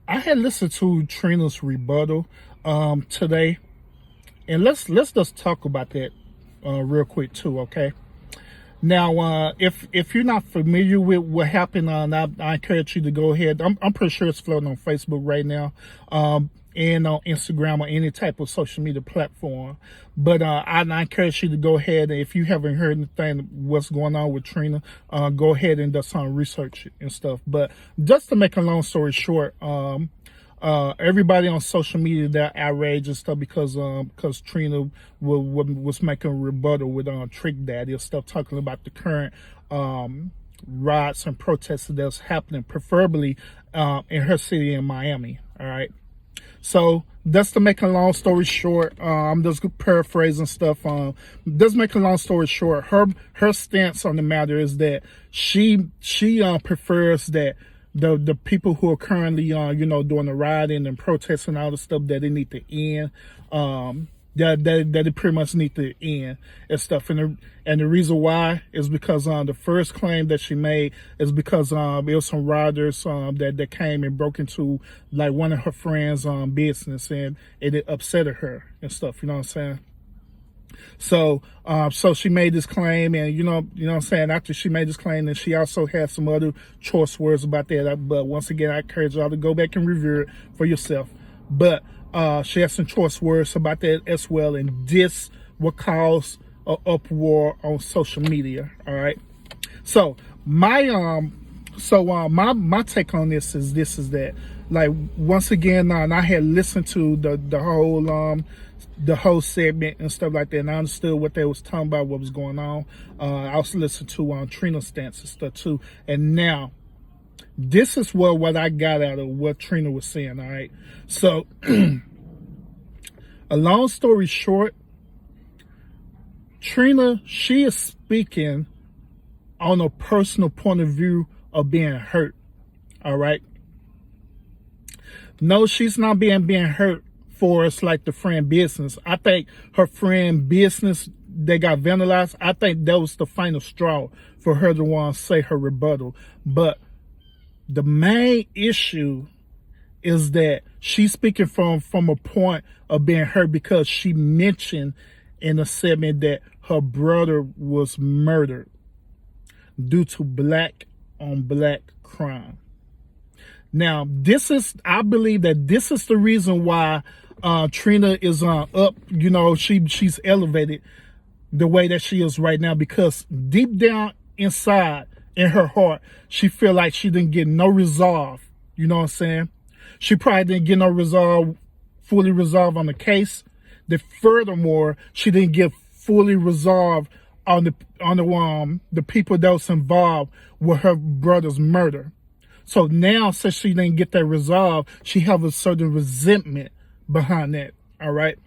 I had listened to Trina's rebuttal today, and let's just talk about that real quick too, okay? Now, if you're not familiar with what happened, I encourage you to go ahead. I'm pretty sure it's floating on Facebook right now, and on Instagram or any type of social media platform. But I encourage you to go ahead, and if you haven't heard anything what's going on with Trina, go ahead and do some research and stuff. But just to make a long story short, everybody on social media, they're outraged and stuff because Trina was making a rebuttal with Trick Daddy and stuff, talking about the current riots and protests that's happening, preferably in her city in Miami. All right. So just to make a long story short, I'm just paraphrasing stuff. Just make a long story short, her stance on the matter is that she prefers that the people who are currently doing the rioting and protesting and all the stuff, that it need to end. That it pretty much need to end and stuff. And the reason why is because the first claim that she made is because it was some rioters that came and broke into like one of her friends' business, and it upset her and stuff. You know what I'm saying? So she made this claim, and you know what I'm saying, after she made this claim, and she also had some other choice words about that. But once again, I encourage y'all to go back and review it for yourself. But she has some choice words about that as well, and this will cause an uproar on social media. All right. So my take on this is that, like, once again, and I had listened to the whole segment and stuff like that, and I understood what they was talking about, what was going on. I also listened to Trina's stance and stuff too. And now, this is what I got out of what Trina was saying. All right. So, a long story short, Trina, she is speaking on a personal point of view of being hurt. All right. No, she's not being hurt for us like the friend business. I think her friend business, they got vandalized. I think that was the final straw for her to want to say her rebuttal. But the main issue is that she's speaking from a point of being hurt because she mentioned in a segment that her brother was murdered due to black on black crime. Now, I believe that this is the reason why Trina is up. You know, she's elevated the way that she is right now, because deep down inside in her heart, she feel like she didn't get no resolve. You know what I'm saying? She probably didn't get no fully resolved on the case. That furthermore, she didn't get fully resolved on the people that was involved with her brother's murder. So now, since she didn't get that resolved, she have a certain resentment behind that. All right.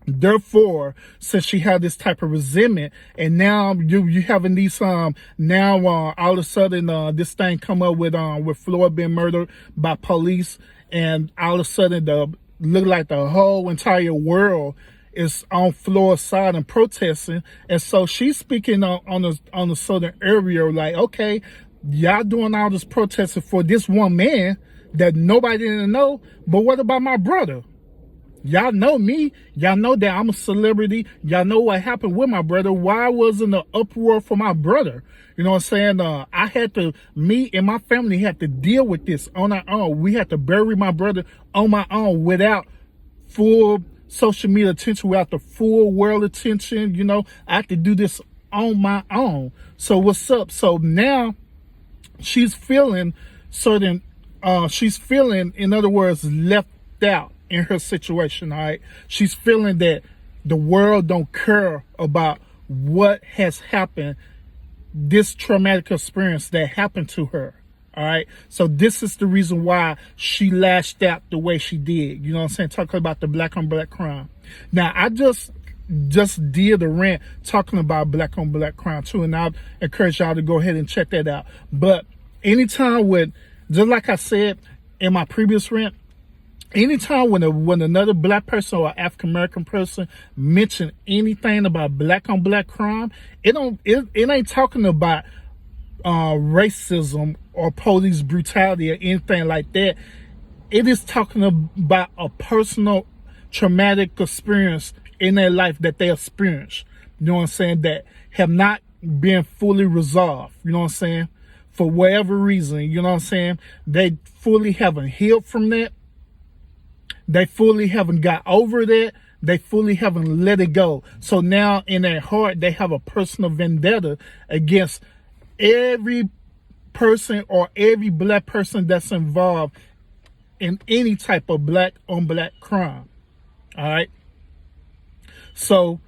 Therefore, since she had this type of resentment, and now you having these now all of a sudden this thing come up with Floyd being murdered by police, and all of a sudden look like the whole entire world is on Floyd's side and protesting, and so she's speaking on a certain area, like, okay, y'all doing all this protesting for this one man that nobody didn't know, but what about my brother? Y'all know me. Y'all know that I'm a celebrity. Y'all know what happened with my brother. Why wasn't the uproar for my brother? You know what I'm saying? Me and my family had to deal with this on our own. We had to bury my brother on my own without full social media attention, without the full world attention. You know, I had to do this on my own. So what's up? So now she's feeling in other words, left out in her situation. All right. She's feeling that the world don't care about what has happened, this traumatic experience that happened to her. All right. So this is the reason why she lashed out the way she did. You know what I'm saying? Talking about the black on black crime. Now, I just did a rant talking about black on black crime too, and I encourage y'all to go ahead and check that out. But anytime just like I said in my previous rant, anytime when another black person or African American person mention anything about black on black crime, it ain't talking about racism or police brutality or anything like that. It is talking about a personal traumatic experience in their life that they experienced. You know what I'm saying? That have not been fully resolved. You know what I'm saying? For whatever reason, you know what I'm saying? They fully haven't healed from that. They fully haven't got over that. They fully haven't let it go. So now in their heart, they have a personal vendetta against every person or every black person that's involved in any type of black on black crime. All right. So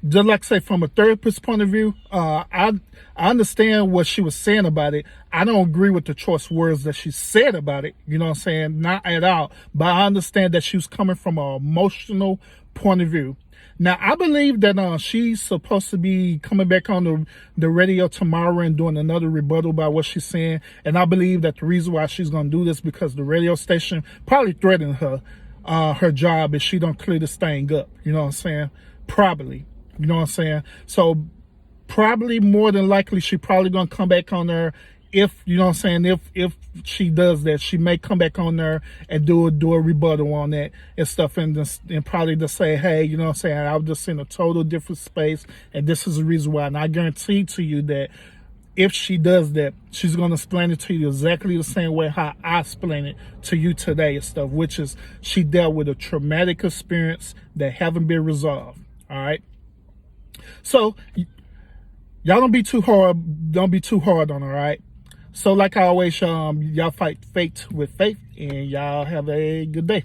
just like I say, from a therapist point of view, I understand what she was saying about it. I don't agree with the choice words that she said about it. You know what I'm saying? Not at all. But I understand that she was coming from an emotional point of view. Now, I believe that she's supposed to be coming back on the radio tomorrow and doing another rebuttal about what she's saying. And I believe that the reason why she's going to do this because the radio station probably threatened her job if she don't clear this thing up. You know what I'm saying? Probably. You know what I'm saying? So probably more than likely, she probably going to come back on there. If, you know what I'm saying, if she does that, she may come back on there and do a rebuttal on that and stuff and probably just say, hey, you know what I'm saying, I was just in a total different space and this is the reason why. And I guarantee to you that if she does that, she's going to explain it to you exactly the same way how I explain it to you today and stuff, which is she dealt with a traumatic experience that haven't been resolved. All right. So y'all don't be too hard. Don't be too hard on her, all right? So like I always, y'all fight fate with faith, and y'all have a good day.